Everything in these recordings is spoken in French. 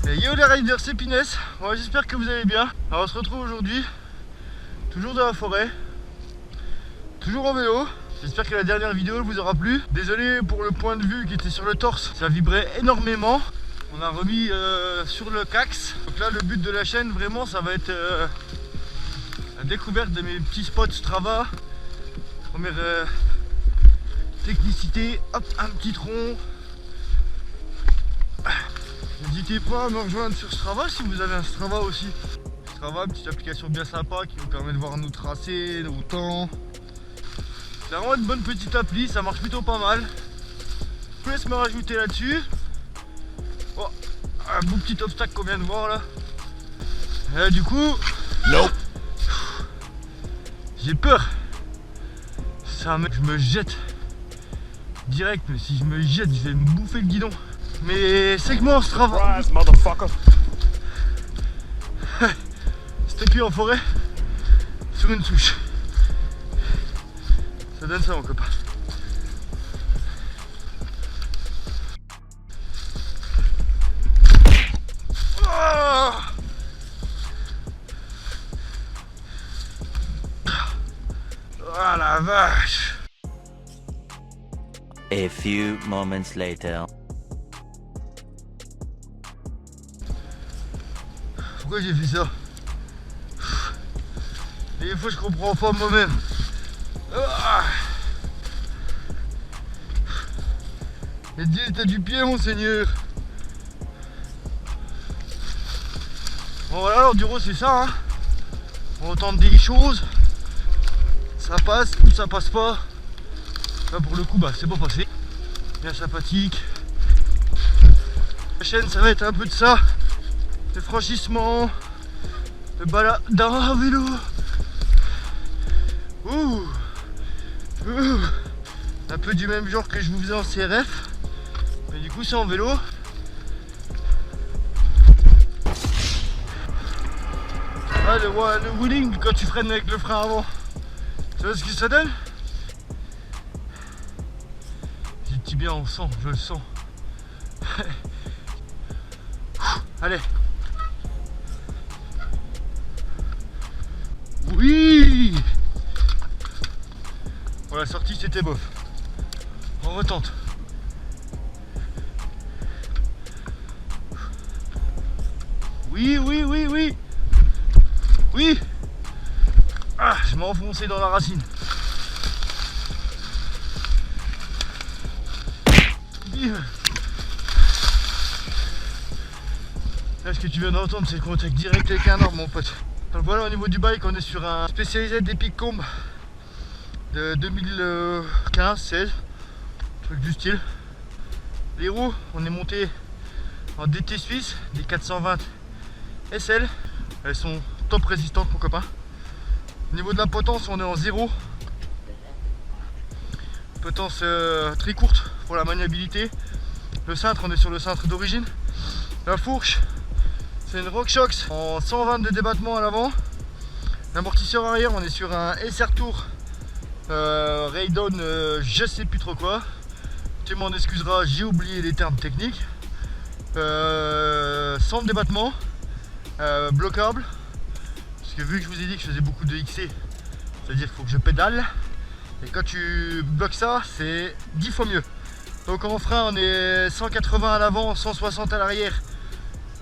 Et yo les riders, c'est Pinès. Bon, j'espère que vous allez bien. Alors on se retrouve aujourd'hui, toujours dans la forêt, toujours en vélo. J'espère que la dernière vidéo vous aura plu. Désolé pour le point de vue qui était sur le torse, ça vibrait énormément. On a remis sur le Cax. Donc là le but de la chaîne vraiment ça va être la découverte de mes petits spots Strava. Première technicité, hop, un petit tronc. N'hésitez pas à me rejoindre sur Strava si vous avez un Strava aussi. Strava, une petite application bien sympa qui vous permet de voir nos tracés, nos temps. C'est vraiment une bonne petite appli, ça marche plutôt pas mal. Je vous laisse me rajouter là-dessus. Oh, un beau petit obstacle qu'on vient de voir là. Et du coup, j'ai peur. Ça, je me jette direct, mais si je me jette, je vais me bouffer le guidon. Mais segment Strava. C'était puis en forêt sur une souche. Ça donne ça mon copain. Oh, oh la vache. A few moments later. Pourquoi j'ai fait ça? Et des fois je comprends pas moi-même. Et Dieu, t'as du pied mon seigneur. Bon voilà, l'enduro c'est ça hein. On tente des choses. Ça passe ou ça passe pas. Là pour le coup bah c'est pas passé. Bien sympathique. La chaîne ça va être un peu de ça. Le franchissement, le balade à vélo. Ouh. Un peu du même genre que je vous faisais en CRF. Mais du coup c'est en vélo. Ah, le wheeling quand tu freines avec le frein avant. Tu vois ce que ça donne? J'ai le tibia en sang, je le sens. Allez. Oui. Bon, la sortie c'était bof. On retente. Oui. Oui. Ah, je m'ai enfoncé dans la racine. Là, ce que tu viens d'entendre, c'est le contact direct avec un arbre, mon pote. Donc voilà, au niveau du bike, on est sur un spécialisé d'Epic Combe de 2015-16, truc du style. Les roues, on est monté en DT suisse, des 420 SL. Elles sont top résistantes, mon copain. Au niveau de la potence, on est en 0. Potence très courte pour la maniabilité. Le cintre, on est sur le cintre d'origine. La fourche, c'est une RockShox en 120 de débattement à l'avant. L'amortisseur arrière, on est sur un SR Tour Raydon, je sais plus trop quoi. Tu m'en excuseras, j'ai oublié les termes techniques. Sans débattement, bloquable. Parce que vu que je vous ai dit que je faisais beaucoup de XC, c'est-à-dire qu'il faut que je pédale. Et quand tu bloques ça, c'est 10 fois mieux. Donc en frein, on est 180 à l'avant, 160 à l'arrière.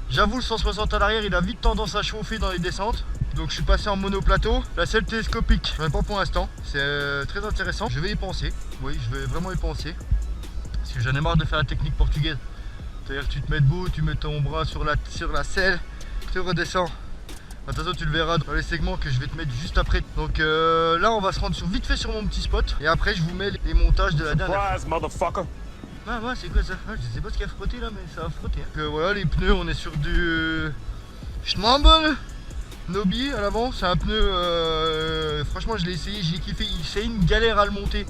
J'avoue, le 160 à l'arrière, il a vite tendance à chauffer dans les descentes. Donc je suis passé en monoplateau. La selle télescopique, j'en ai pas pour l'instant. C'est très intéressant. Je vais y penser. Oui, je vais vraiment y penser. Parce que j'en ai marre de faire la technique portugaise. C'est-à-dire que tu te mets debout, tu mets ton bras sur la selle, tu redescends. Attention, tu le verras dans les segments que je vais te mettre juste après. Donc là, on va se rendre vite fait sur mon petit spot. Et après, je vous mets les montages de la dernière fois. Ah ouais, c'est quoi ça? Je sais pas ce qu'il a frotté là, mais ça a frotté. Donc voilà, les pneus, on est sur du Schmambel Nobi à l'avant. C'est un pneu, franchement je l'ai essayé, j'ai kiffé. C'est une galère à le monter.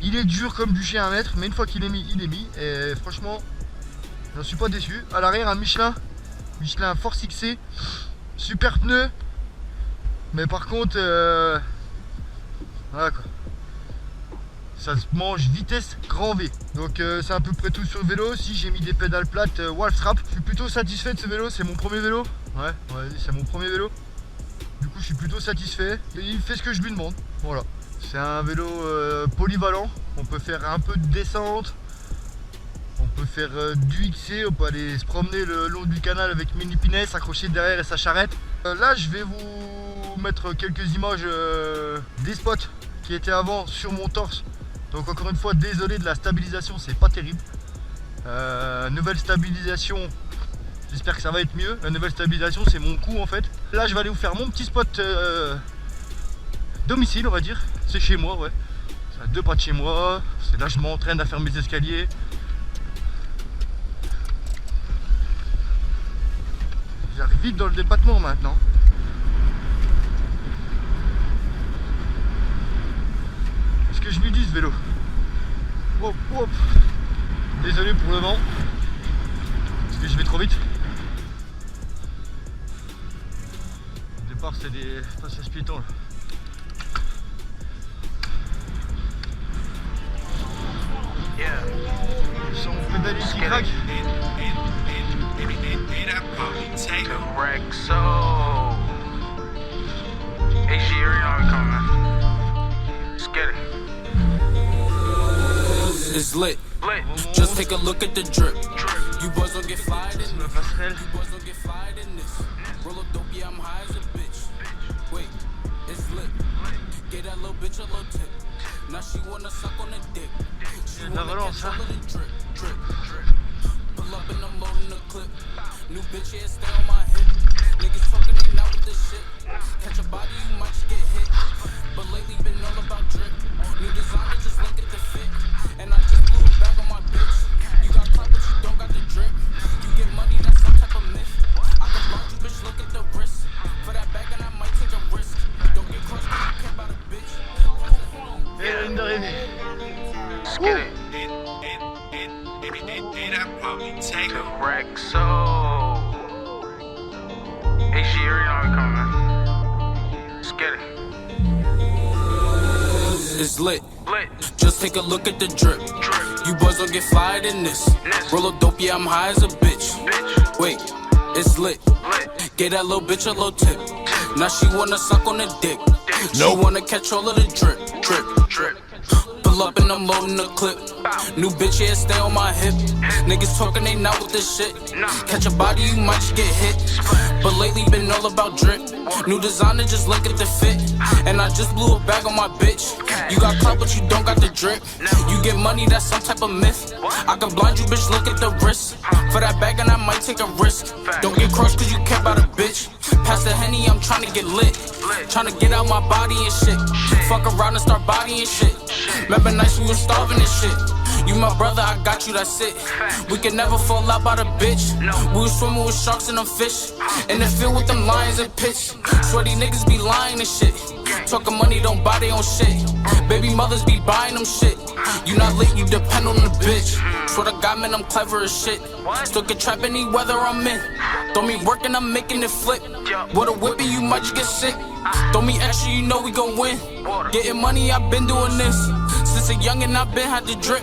Il est dur comme du chien à mettre, mais une fois qu'il est mis, il est mis. Et franchement, j'en suis pas déçu. À l'arrière, un Michelin Force XC. Super pneu. Mais par contre, voilà quoi. ça se mange vitesse grand V. Donc c'est à peu près tout sur le vélo. Si j'ai mis des pédales plates Wolfstrap, je suis plutôt satisfait de ce vélo, c'est mon premier vélo. Ouais, c'est mon premier vélo. Du coup je suis plutôt satisfait. Et il fait ce que je lui demande. Voilà. C'est un vélo polyvalent. On peut faire un peu de descente. On peut faire du XC, on peut aller se promener le long du canal avec mini pinet, s'accrocher derrière et sa charrette. Là je vais vous mettre quelques images des spots qui étaient avant sur mon torse. Donc encore une fois désolé de la stabilisation, c'est pas terrible. Nouvelle stabilisation, j'espère que ça va être mieux. La nouvelle stabilisation c'est mon cou en fait. Là je vais aller vous faire mon petit spot domicile on va dire. C'est chez moi, ouais. C'est à 2 pas de chez moi. C'est là je m'entraîne à faire mes escaliers. J'arrive vite dans le département maintenant. Qu'est-ce que je lui dis ce vélo? Hop, hop. Désolé pour le vent. Parce que je vais trop vite. Au départ c'est des passages piétons là. Son pédalier qui craque. Correct, so hey, Sherry, I'm coming. Let's get it. It's lit. Just take a look at the drip. You boys don't get fired in this. You boys don't get fired in this. Roll a dope, yeah, I'm high as a bitch. Wait, it's lit. Get that little bitch a little tip. Now she wanna suck on the dick. She wanna catch all of the drip, drip, drip. Pull up and I'm loading the clip. New bitch, yeah, stay on my hip. Niggas talking, they not with this shit. Catch a body, you might just get hit. But lately been all about drip. New designer, just look at the fit. And I just blew it back on my bitch. You got clout, but you don't got the drip. You get money, that's some type of myth. I can block you, bitch, look at the wrist. For that bag, and I might take a risk. Don't get crushed, cause you care about a bitch. Et ligne d'arrivée. Let's get it. Correct, so hey, Sherry, I'm coming. Let's get it. It's lit. Just take a look at the drip. You boys don't get fired in this. Roll a dope, yeah, I'm high as a bitch. Wait, it's lit. Get that little bitch a little tip. Now she wanna suck on the dick. She wanna catch all of the drip, drip, drip. Pull up and I'm loading the clip. New bitch, yeah, stay on my hip. Niggas talking, they not with this shit. Catch a body, you might just get hit. But lately been all about drip. New designer, just look at the fit. And I just blew a bag on my bitch. You got clout, but you don't got the drip. You get money, that's some type of myth. I can blind you, bitch, look at the wrist. For that bag, and I might take a risk. Don't get crushed, cause you care about a bitch. Pass the Henny, I'm tryna get lit. Tryna get out my body and shit. Fuck around and start bodying shit. Remember nights we was starving and shit. You my brother, I got you, that's it. We can never fall out by the bitch. We was swimming with sharks and them fish. In the field with them lions and pitch. Sweaty niggas be lying and shit. Talking money, don't buy their own shit. Baby mothers be buying them shit. You not lit, you depend on the bitch. Swear to God, man, I'm clever as shit. Still can trap any weather I'm in. Throw me working, I'm making it flip. With a whipping, you might just get sick. Throw me extra, you know we gon' win. Getting money, I've been doing this. Since a youngin', I've been had the drip.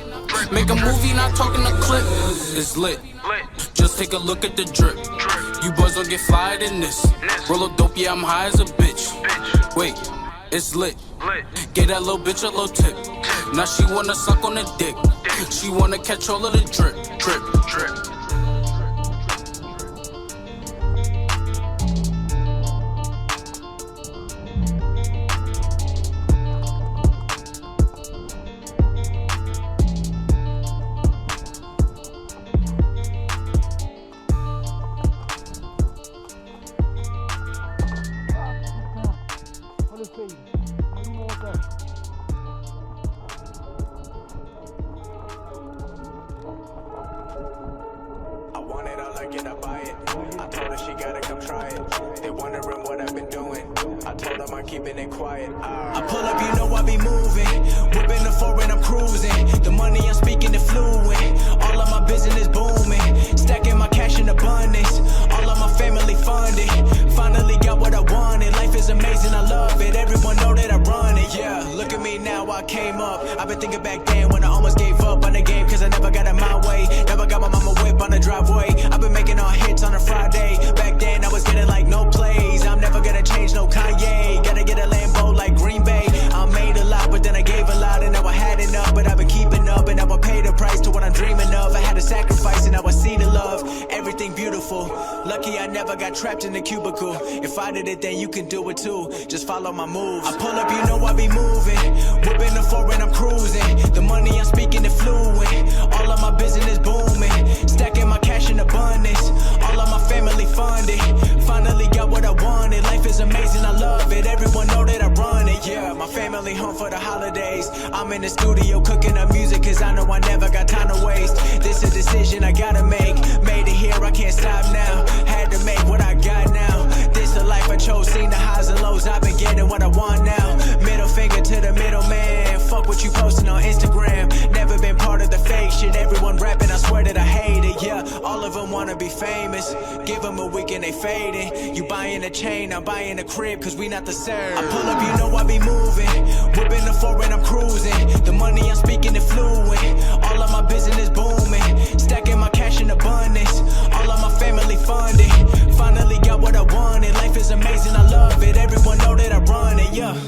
Make a movie, not talking a clip. It's lit. Just take a look at the drip. You boys don't get fired in this. Roll a dope, yeah, I'm high as a bitch. Wait, it's lit. Get that little bitch a little tip. Now she wanna suck on the dick. She wanna catch all of the drip, drip, drip. Keeping it quiet. I pull up, you know I be moving. Whipping the foreign, I'm cruising. The money I'm speaking is fluent. All of my business booming. Stacking my cash in abundance. All of my family funded. Finally got what I wanted. Life is amazing, I love it. Everyone know that I run it. Yeah, look at me now, I came came up. I've been thinking back then when I almost gave up on the game, cause I never got in my way. Never got my mama whip on the driveway. I've been making all hits on a Friday. Back then I was getting like no plays. I'm never gonna change, no Kanye. Gotta get a Lambo like Green Bay. I made a lot, but then I gave a lot, and now I had enough. But I've been keeping up, and now I pay the price to what I'm dreaming of. I had to sacrifice, and now I see the love. Everything beautiful. Lucky I never got trapped in the cubicle. If I did it, then you can do it too. Just follow my moves. I pull up, you know I be moving. Whipping the foreign, I'm cruising. The money I'm speaking is fluent. All of my business booming. Stacking my cash in abundance. All of my family funded. Finally got what I wanted. Life is amazing, I love it. Everyone know that I run it. Yeah, my family home for the holidays. I'm in the studio cooking up music, cause I know I never got time to waste. This is a decision I gotta make. Made it here, I can't stop now. Had to make what I got now. This the life I chose, seen the highs and lows. I've been getting what I want now. Middle finger to the middleman. Fuck what you posting on Instagram. Never been part of the fake shit. Everyone rapping, I swear that I hate it. Yeah, all of them wanna be famous. Give them a week and they fading. You buying a chain, I'm buying a crib, cause we not the same. I pull up, you know I be moving. Whipping the foreign, I'm cruising. The money I'm speaking is fluent. All of my business booming. Stacking my cash in abundance. All of my family funded. Finally got what I wanted. Life is amazing, I love it. Everyone know that I run it, yeah.